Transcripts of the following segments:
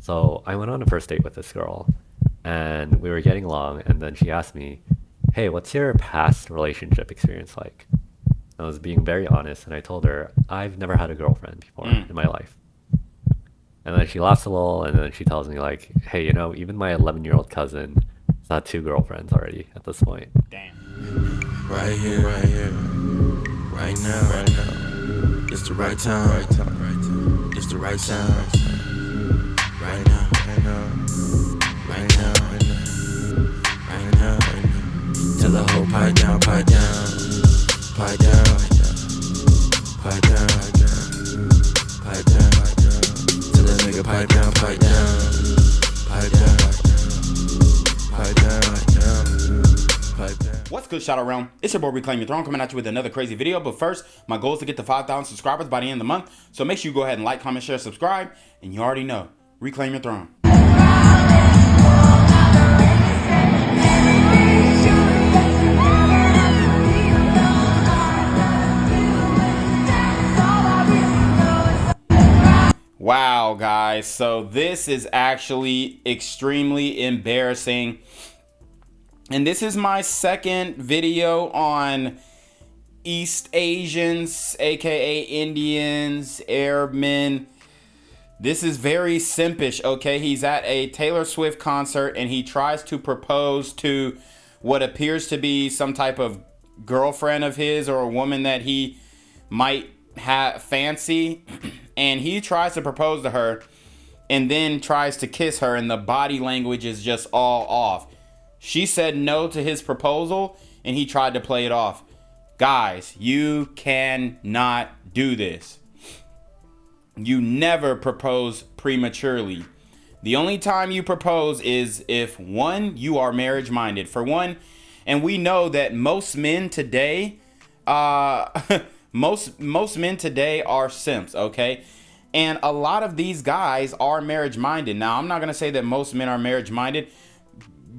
So I went on a first date with this girl, and we were getting along, and then she asked me, "Hey, what's your past relationship experience like?" I was being very honest, and I told her I've never had a girlfriend before Mm. in my life. And then she laughs a little, and then she tells me like, "Hey, even my 11-year-old cousin has had two girlfriends already at this point." Damn. Right here, right now. It's the right time, it's the right time. Right now, right now. Tell the whole pipe down, pipe down, pipe down, pipe down, pipe down. Tell the nigga pipe down, pipe down, pipe down, pipe down, pipe down. What's good, Shadow Realm? It's your boy Reclaim Your Throne coming at you with another crazy video. But first, my goal is to get to 5,000 subscribers by the end of the month. So make sure you go ahead and like, comment, share, subscribe. And you already know, Reclaim Your Throne. Wow, guys. So this is actually extremely embarrassing. And this is my second video on East Asians, aka Indians, Arab men. This is very simpish, okay? He's at a Taylor Swift concert and he tries to propose to what appears to be some type of girlfriend of his or a woman that he might have fancy. And he tries to propose to her and then tries to kiss her, and the body language is just all off. She said no to his proposal and he tried to play it off. Guys, you cannot do this. You never propose prematurely. The only time you propose is if, one, you are marriage minded. For one, and we know that most men today, most men today are simps, okay? And a lot of these guys are marriage minded. Now, I'm not gonna say that most men are marriage minded,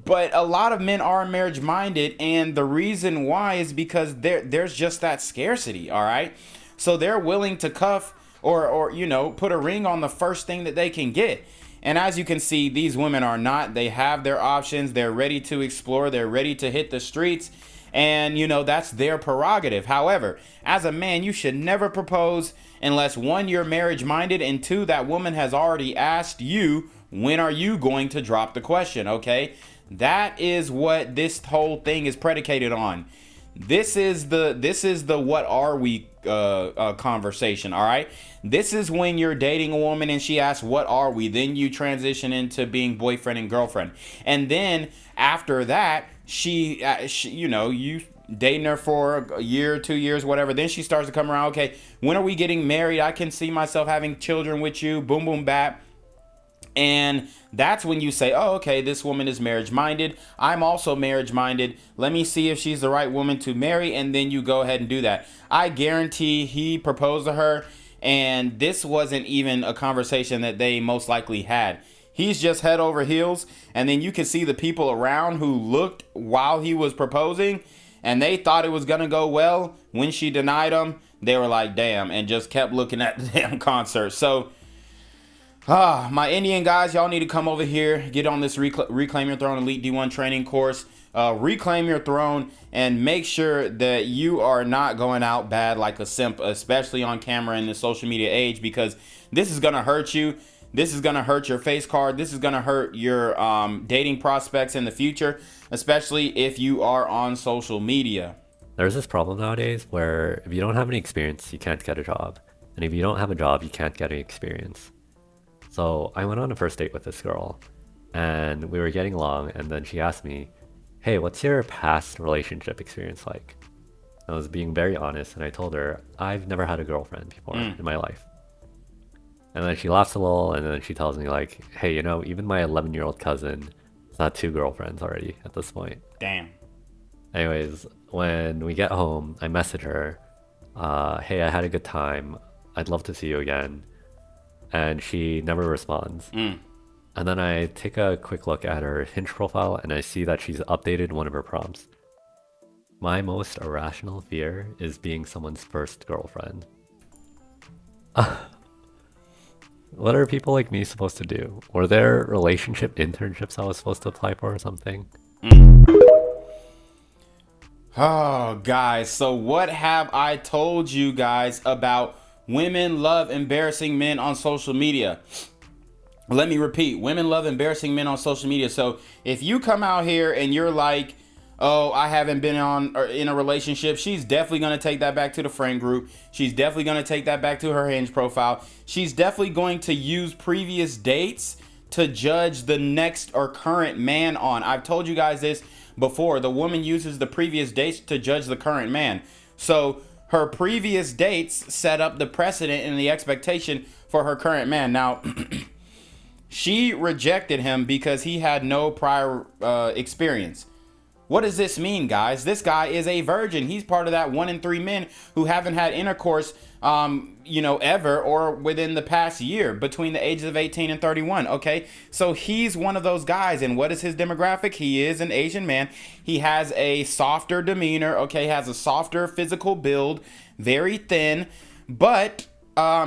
but a lot of men are marriage minded, and the reason why is because there's just that scarcity, all right? So they're willing to cuff or put a ring on the first thing that they can get. And as you can see, these women are not. They have their options. They're ready to explore. They're ready to hit the streets. And, that's their prerogative. However, as a man, you should never propose unless, one, you're marriage minded, and two, that woman has already asked you, when are you going to drop the question, okay? That is what this whole thing is predicated on. This is the what are we conversation, all right? This is when you're dating a woman and she asks, what are we? Then you transition into being boyfriend and girlfriend. And then after that, she you dating her for a year, 2 years, whatever. Then she starts to come around. Okay, when are we getting married? I can see myself having children with you. Boom, boom, bap. And that's when you say, oh, okay, this woman is marriage minded. I'm also marriage minded. Let me see if she's the right woman to marry. And then you go ahead and do that. I guarantee he proposed to her, and this wasn't even a conversation that they most likely had. He's just head over heels. And then you can see the people around who looked while he was proposing, and they thought it was going to go well. When she denied him, they were like, damn, and just kept looking at the damn concert. So, my Indian guys, y'all need to come over here, get on this Reclaim Your Throne Elite D1 training course. Reclaim your throne, and make sure that you are not going out bad like a simp, especially on camera in the social media age, because this is going to hurt you. This is going to hurt your face card. This is going to hurt your dating prospects in the future, especially if you are on social media. There's this problem nowadays where if you don't have any experience, you can't get a job. And if you don't have a job, you can't get any experience. So I went on a first date with this girl, and we were getting along, and then she asked me, "Hey, what's your past relationship experience like?" I was being very honest, and I told her I've never had a girlfriend before in my life. And then she laughs a little, and then she tells me like, "Hey, even my 11-year-old cousin has had two girlfriends already at this point." Damn. Anyways, when we get home, I message her, "Hey, I had a good time. I'd love to see you again." And she never responds. And then I take a quick look at her Hinge profile, and I see that she's updated one of her prompts. My most irrational fear is being someone's first girlfriend. What are people like me supposed to do? Were there relationship internships I was supposed to apply for or something? Oh, guys, so what have I told you guys about women love embarrassing men on social media? Let me repeat, women love embarrassing men on social media. So if you come out here and you're like, oh, I haven't been on or in a relationship, she's definitely going to take that back to the friend group. She's definitely going to take that back to her Hinge profile. She's definitely going to use previous dates to judge the next or current man on. I've told you guys this before. The woman uses the previous dates to judge the current man. So her previous dates set up the precedent and the expectation for her current man. Now, she rejected him because he had no prior experience. What does this mean, guys? This guy is a virgin. He's part of that 1 in 3 men who haven't had intercourse, ever or within the past year between the ages of 18 and 31. Okay, so he's one of those guys. And what is his demographic? He is an Asian man. He has a softer demeanor. Okay, has a softer physical build, very thin, but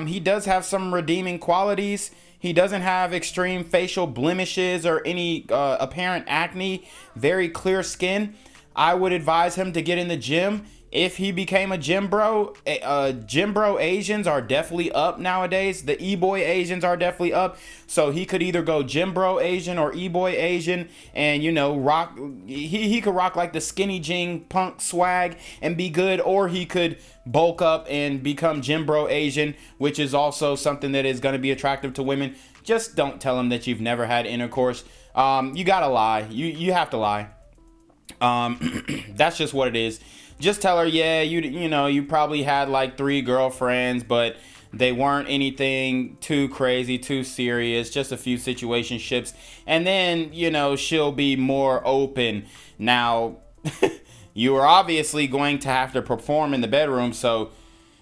he does have some redeeming qualities. He doesn't have extreme facial blemishes or any apparent acne, very clear skin. I would advise him to get in the gym. If he became a gym bro Asians are definitely up nowadays. The e-boy Asians are definitely up. So he could either go gym bro Asian or e-boy Asian and, rock. He could rock like the skinny jean punk swag and be good, or he could bulk up and become gym bro Asian, which is also something that is going to be attractive to women. Just don't tell him that you've never had intercourse. You gotta lie. You have to lie. That's just what it is. Just tell her, yeah, you probably had like 3 girlfriends, but they weren't anything too crazy, too serious, just a few situationships. And then, she'll be more open. Now, you are obviously going to have to perform in the bedroom. So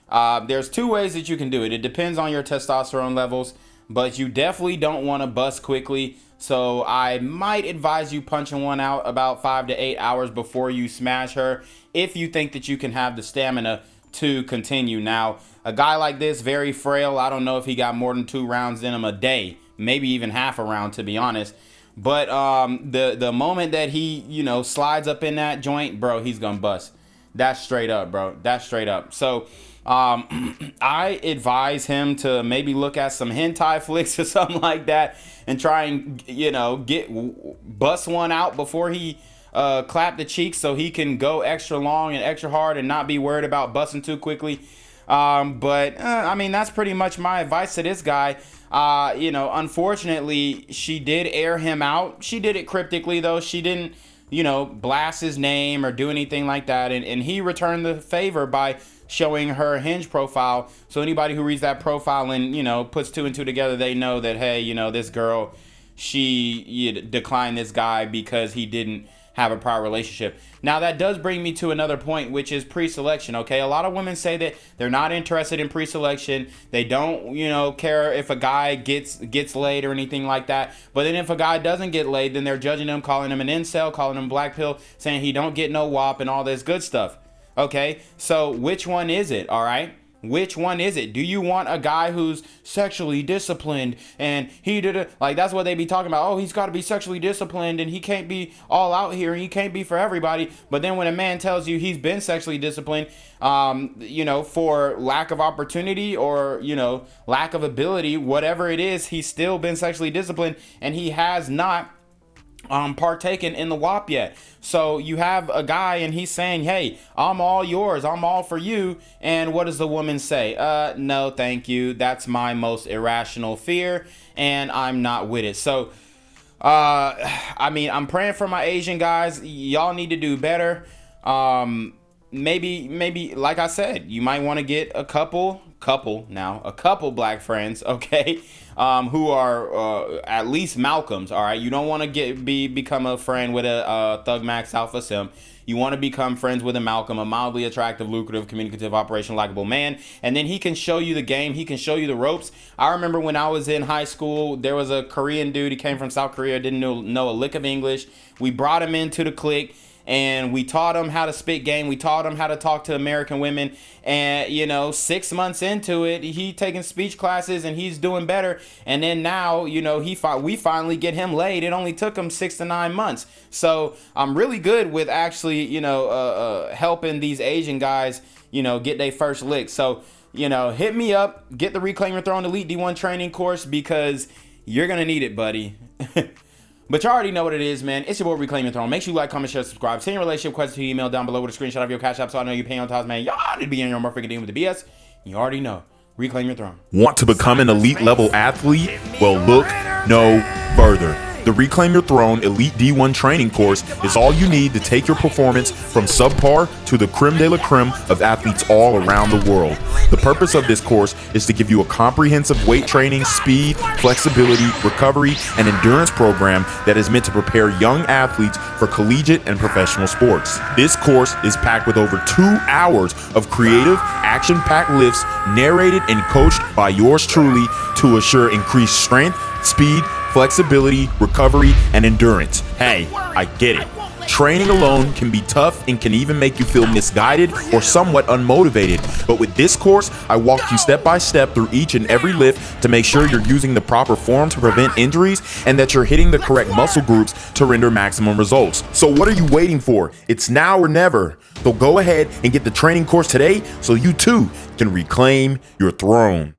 there's 2 ways that you can do it. It depends on your testosterone levels, but you definitely don't want to bust quickly. So I might advise you punching one out about 5 to 8 hours before you smash her, if you think that you can have the stamina to continue. Now, a guy like this, very frail. I don't know if he got more than 2 rounds in him a day, maybe even half a round, to be honest. But the moment that he, slides up in that joint, bro, he's gonna bust. That's straight up, bro. That's straight up. So I advise him to maybe look at some hentai flicks or something like that and try and, bust one out before he clap the cheeks, so he can go extra long and extra hard and not be worried about busting too quickly. That's pretty much my advice to this guy. Unfortunately, she did air him out. She did it cryptically, though. She didn't, blast his name or do anything like that. And he returned the favor by showing her Hinge profile. So anybody who reads that profile and, puts 2 and 2 together, they know that, hey, this girl, she declined this guy because he didn't have a prior relationship. Now, that does bring me to another point, which is pre-selection. Okay, a lot of women say that they're not interested in pre-selection. They don't, care if a guy gets laid or anything like that. But then if a guy doesn't get laid, then they're judging him, calling him an incel, calling him black pill, saying he don't get no WAP and all this good stuff. Okay, so which one is it? All right. Which one is it? Do you want a guy who's sexually disciplined and he did it? Like, that's what they be talking about. Oh, he's got to be sexually disciplined and he can't be all out here and he can't be for everybody. But then when a man tells you he's been sexually disciplined, for lack of opportunity or, lack of ability, whatever it is, he's still been sexually disciplined and he has not partaken in the WAP yet. So you have a guy and he's saying, hey, I'm all yours, I'm all for you. And what does the woman say? No, thank you. That's my most irrational fear and I'm not with it. So I'm praying for my Asian guys. Y'all need to do better. Maybe like I said, you might want to get a couple black friends, okay, who are at least Malcolms. All right, you don't want to become a friend with a Thug Max Alpha Sim. You want to become friends with a Malcolm, a mildly attractive, lucrative, communicative, operational, likable man, and then he can show you the game. He can show you the ropes. I remember when I was in high school, there was a Korean dude. He came from South Korea, didn't know a lick of English. We brought him into the clique. and we taught him how to spit game. We taught him how to talk to American women. And, you know, 6 months into it, he taking speech classes and he's doing better. And then now, you know, we finally get him laid. It only took him 6 to 9 months. So I'm really good with actually, you know, helping these Asian guys, you know, get their first lick. So, you know, hit me up, get the Reclaim Your Throne Elite D1 training course, because you're going to need it, buddy. But you already know what it is, man. It's your boy, Reclaim Your Throne. Make sure you like, comment, share, subscribe. Send your relationship questions to your email down below with a screenshot of your Cash App so I know you're paying on time, man. Y'all need to be in your motherfucking deal with the BS. You already know. Reclaim Your Throne. Want to become an elite level athlete? Well, look no further. The Reclaim Your Throne Elite D1 training course is all you need to take your performance from subpar to the creme de la creme of athletes all around the world. The purpose of this course is to give you a comprehensive weight training, speed, flexibility, recovery, and endurance program that is meant to prepare young athletes for collegiate and professional sports. This course is packed with over 2 hours of creative, action-packed lifts narrated and coached by yours truly to assure increased strength, speed, flexibility, recovery, and endurance. Hey, I get it. Training alone can be tough and can even make you feel misguided or somewhat unmotivated. But with this course, I walk you step by step through each and every lift to make sure you're using the proper form to prevent injuries and that you're hitting the correct muscle groups to render maximum results. So what are you waiting for? It's now or never. So go ahead and get the training course today so you too can reclaim your throne.